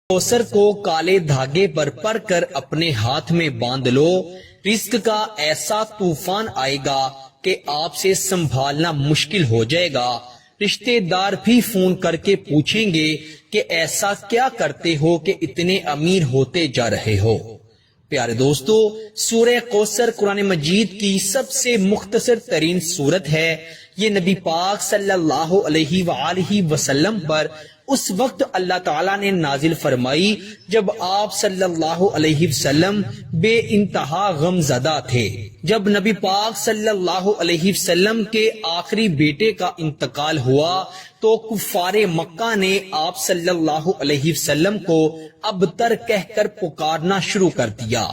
کوثر کو کالے دھاگے پر پڑھ کر اپنے ہاتھ میں باندھ لو، رزق کا ایسا طوفان آئے گا کہ آپ سے سنبھالنا مشکل ہو جائے گا۔ رشتے دار بھی فون کر کے پوچھیں گے کہ ایسا کیا کرتے ہو کہ اتنے امیر ہوتے جا رہے ہو۔ پیارے دوستو، سورہ کوثر قرآن مجید کی سب سے مختصر ترین سورت ہے۔ یہ نبی پاک صلی اللہ علیہ وآلہ وسلم پر اس وقت اللہ تعالیٰ نے نازل فرمائی جب آپ صلی اللہ علیہ وسلم بے انتہا غم زدہ تھے۔ جب نبی پاک صلی اللہ علیہ وسلم کے آخری بیٹے کا انتقال ہوا تو کفار مکہ نے آپ صلی اللہ علیہ وسلم کو ابتر کہہ کر پکارنا شروع کر دیا۔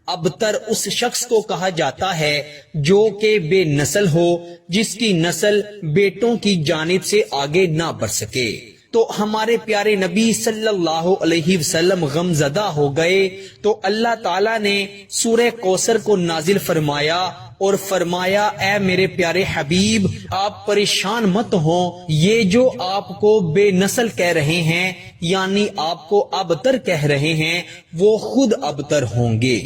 ابتر اس شخص کو کہا جاتا ہے جو کہ بے نسل ہو، جس کی نسل بیٹوں کی جانب سے آگے نہ بڑھ سکے۔ تو ہمارے پیارے نبی صلی اللہ علیہ وسلم غم زدہ ہو گئے تو اللہ تعالیٰ نے سورہ کوثر کو نازل فرمایا اور فرمایا، اے میرے پیارے حبیب، آپ پریشان مت ہوں، یہ جو آپ کو بے نسل کہہ رہے ہیں یعنی آپ کو ابتر کہہ رہے ہیں، وہ خود ابتر ہوں گے۔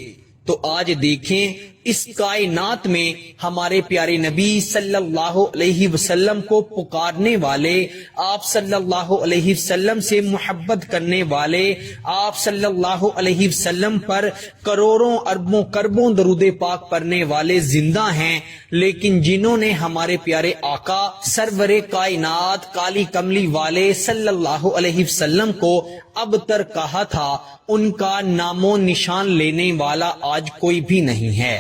تو آج دیکھیں اس کائنات میں ہمارے پیارے نبی صلی اللہ علیہ وسلم کو پکارنے والے، آپ صلی اللہ علیہ وسلم سے محبت کرنے والے، آپ صلی اللہ علیہ وسلم پر کروڑوں اربوں کربوں درود پاک پڑھنے والے زندہ ہیں، لیکن جنہوں نے ہمارے پیارے آقا سرور کائنات کالی کملی والے صلی اللہ علیہ وسلم کو ابتر کہا تھا، ان کا نام و نشان لینے والا آج کوئی بھی نہیں ہے۔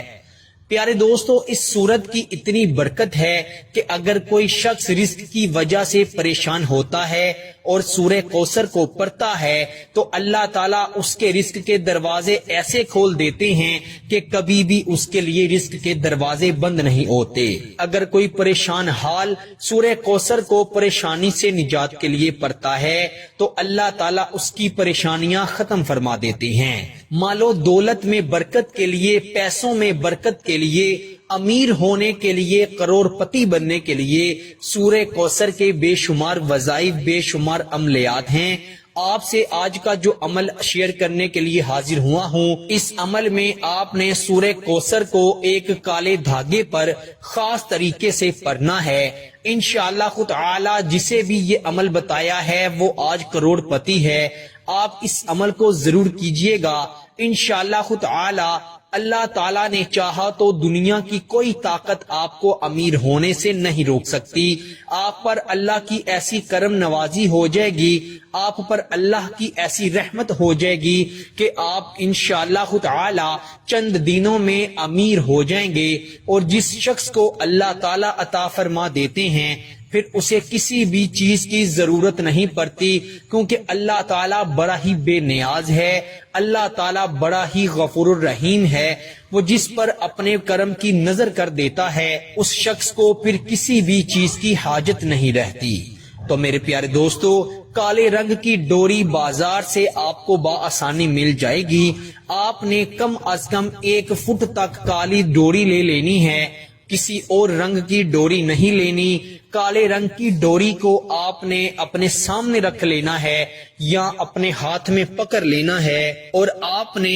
پیارے دوستو، اس سورت کی اتنی برکت ہے کہ اگر کوئی شخص رزق کی وجہ سے پریشان ہوتا ہے اور سورہ کوثر کو پڑھتا ہے تو اللہ تعالیٰ اس کے رزق کے دروازے ایسے کھول دیتے ہیں کہ کبھی بھی اس کے لیے رزق کے دروازے بند نہیں ہوتے۔ اگر کوئی پریشان حال سورہ کوثر کو پریشانی سے نجات کے لیے پڑھتا ہے تو اللہ تعالیٰ اس کی پریشانیاں ختم فرما دیتے ہیں۔ مال و دولت میں برکت کے لیے، پیسوں میں برکت کے لیے، امیر ہونے کے لیے، کروڑ پتی بننے کے لیے سورہ کوثر کے بے شمار وظائف، بے شمار عملیات ہیں۔ آپ سے آج کا جو عمل شیئر کرنے کے لیے حاضر ہوا ہوں، اس عمل میں آپ نے سورہ کوثر کو ایک کالے دھاگے پر خاص طریقے سے پڑھنا ہے۔ انشاءاللہ خود تعالی جسے بھی یہ عمل بتایا ہے وہ آج کروڑ پتی ہے۔ آپ اس عمل کو ضرور کیجئے گا، انشاءاللہ خود تعالی اللہ تعالیٰ نے چاہا تو دنیا کی کوئی طاقت آپ کو امیر ہونے سے نہیں روک سکتی۔ آپ پر اللہ کی ایسی کرم نوازی ہو جائے گی، آپ پر اللہ کی ایسی رحمت ہو جائے گی کہ آپ انشاءاللہ خود تعالی چند دنوں میں امیر ہو جائیں گے۔ اور جس شخص کو اللہ تعالیٰ عطا فرما دیتے ہیں پھر اسے کسی بھی چیز کی ضرورت نہیں پڑتی، کیونکہ اللہ تعالیٰ بڑا ہی بے نیاز ہے، اللہ تعالیٰ بڑا ہی غفور الرحیم ہے۔ وہ جس پر اپنے کرم کی نظر کر دیتا ہے اس شخص کو پھر کسی بھی چیز کی حاجت نہیں رہتی۔ تو میرے پیارے دوستو، کالے رنگ کی ڈوری بازار سے آپ کو بآسانی مل جائے گی۔ آپ نے کم از کم 1 فٹ تک کالی ڈوری لے لینی ہے، کسی اور رنگ کی ڈوری نہیں لینی۔ کالے رنگ کی ڈوری کو آپ نے اپنے سامنے رکھ لینا ہے یا اپنے ہاتھ میں پکڑ لینا ہے اور آپ نے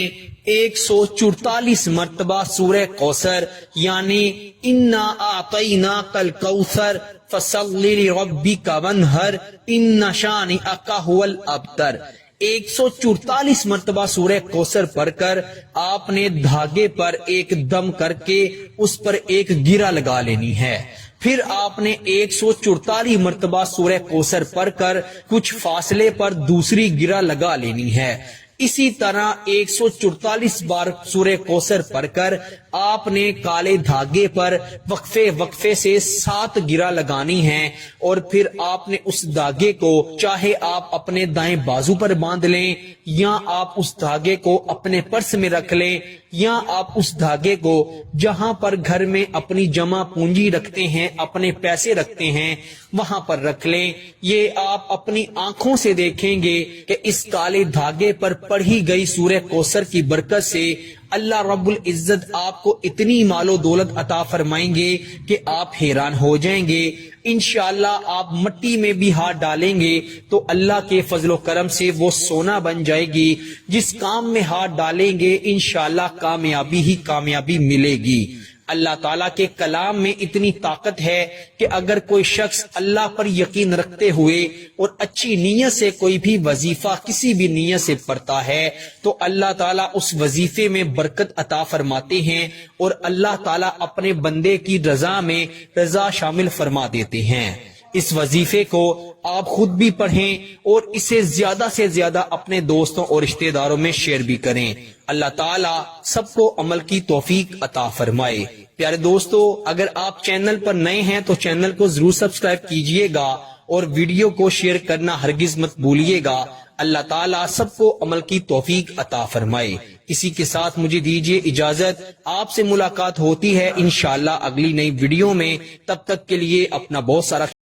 144 مرتبہ سورہ کوثر یعنی انا اعطیناک الکوثر فصلی لربک وانحر ان شانئک ھو الابتر، 144 مرتبہ سورہ کوثر پڑھ کر آپ نے دھاگے پر ایک دم کر کے اس پر ایک گرہ لگا لینی ہے۔ پھر آپ نے 144 مرتبہ سورہ کوثر پڑھ کر کچھ فاصلے پر دوسری گرہ لگا لینی ہے۔ اسی طرح 144 بار سورہ کوثر پڑھ کر آپ نے کالے دھاگے پر وقفے سے 7 گرہ لگانی ہیں، اور پھر آپ نے اس دھاگے کو چاہے آپ اپنے دائیں بازو پر باندھ لیں یا آپ اس دھاگے کو اپنے پرس میں رکھ لیں یا آپ اس دھاگے کو جہاں پر گھر میں اپنی جمع پونجی رکھتے ہیں، اپنے پیسے رکھتے ہیں، وہاں پر رکھ لیں۔ یہ آپ اپنی آنکھوں سے دیکھیں گے کہ اس کالے دھاگے پر پڑھی گئی سورہ کوثر کی برکت سے اللہ رب العزت آپ کو اتنی مال و دولت عطا فرمائیں گے کہ آپ حیران ہو جائیں گے. انشاءاللہ آپ مٹی میں بھی ہاتھ ڈالیں گے تو اللہ کے فضل و کرم سے وہ سونا بن جائے گی. جس کام میں ہاتھ ڈالیں گے انشاءاللہ کامیابی ہی کامیابی ملے گی. اللہ تعالیٰ کے کلام میں اتنی طاقت ہے کہ اگر کوئی شخص اللہ پر یقین رکھتے ہوئے اور اچھی نیت سے کوئی بھی وظیفہ کسی بھی نیت سے پڑھتا ہے تو اللہ تعالیٰ اس وظیفے میں برکت عطا فرماتے ہیں اور اللہ تعالیٰ اپنے بندے کی رضا میں رضا شامل فرما دیتے ہیں. اس وظیفے کو آپ خود بھی پڑھیں اور اسے زیادہ سے زیادہ اپنے دوستوں اور رشتہ داروں میں شیئر بھی کریں. اللہ تعالیٰ سب کو عمل کی توفیق عطا فرمائے. پیارے دوستو، اگر آپ چینل پر نئے ہیں تو چینل کو ضرور سبسکرائب کیجئے گا اور ویڈیو کو شیئر کرنا ہرگز مت بھولیے گا. اللہ تعالیٰ سب کو عمل کی توفیق عطا فرمائے. اسی کے ساتھ مجھے دیجیے اجازت. آپ سے ملاقات ہوتی ہے انشاءاللہ اگلی نئی ویڈیو میں. تب تک کے لیے اپنا بہت سارا